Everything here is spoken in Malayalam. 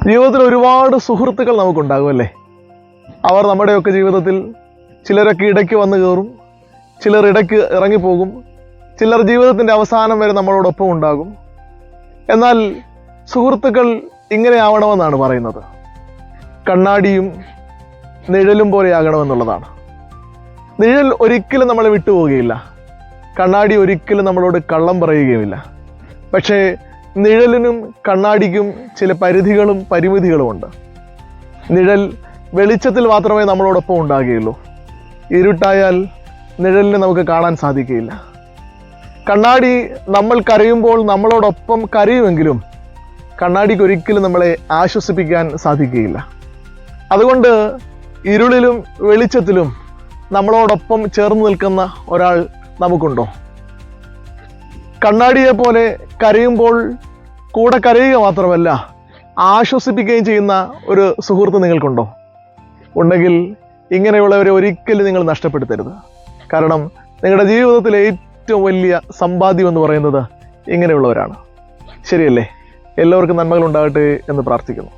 ജീവിതത്തിൽ ഒരുപാട് സുഹൃത്തുക്കൾ നമുക്കുണ്ടാകും അല്ലേ? അവർ നമ്മുടെയൊക്കെ ജീവിതത്തിൽ ചിലരൊക്കെ ഇടയ്ക്ക് വന്നു കയറും, ചിലർ ഇടയ്ക്ക് ഇറങ്ങിപ്പോകും, ചിലർ ജീവിതത്തിൻ്റെ അവസാനം വരെ നമ്മളോടൊപ്പം ഉണ്ടാകും. എന്നാൽ സുഹൃത്തുക്കൾ ഇങ്ങനെയാവണമെന്നാണ് പറയുന്നത്. കണ്ണാടിയും നിഴലും പോലെയാകണമെന്നുള്ളതാണ്. നിഴൽ ഒരിക്കലും നമ്മളെ വിട്ടുപോവുകയില്ല, കണ്ണാടി ഒരിക്കലും നമ്മളോട് കള്ളം പറയുകയുമില്ല. പക്ഷേ നിഴലിനും കണ്ണാടിക്കും ചില പരിധികളും പരിമിതികളുമുണ്ട്. നിഴൽ വെളിച്ചത്തിൽ മാത്രമേ നമ്മളോടൊപ്പം ഉണ്ടാകുകയുള്ളൂ. ഇരുട്ടായാൽ നിഴലിനെ നമുക്ക് കാണാൻ സാധിക്കുകയില്ല. കണ്ണാടി നമ്മൾ കരയുമ്പോൾ നമ്മളോടൊപ്പം കരയുമെങ്കിലും കണ്ണാടിക്ക് ഒരിക്കലും നമ്മളെ ആശ്വസിപ്പിക്കാൻ സാധിക്കുകയില്ല. അതുകൊണ്ട് ഇരുളിലും വെളിച്ചത്തിലും നമ്മളോടൊപ്പം ചേർന്ന് നിൽക്കുന്ന ഒരാൾ നമുക്കുണ്ടോ? കണ്ണാടിയെ പോലെ കരയുമ്പോൾ കൂടെ കരയുക മാത്രമല്ല ആശ്വസിപ്പിക്കുകയും ചെയ്യുന്ന ഒരു സുഹൃത്ത് നിങ്ങൾക്കുണ്ടോ? ഉണ്ടെങ്കിൽ ഇങ്ങനെയുള്ളവരെ ഒരിക്കലും നിങ്ങൾ നഷ്ടപ്പെടുത്തരുത്. കാരണം നിങ്ങളുടെ ജീവിതത്തിലെ ഏറ്റവും വലിയ സമ്പാദ്യം എന്ന് പറയുന്നത് ഇങ്ങനെയുള്ളവരാണ്. ശരിയല്ലേ? എല്ലാവർക്കും നന്മകൾ ഉണ്ടാകട്ടെ എന്ന് പ്രാർത്ഥിക്കുന്നു.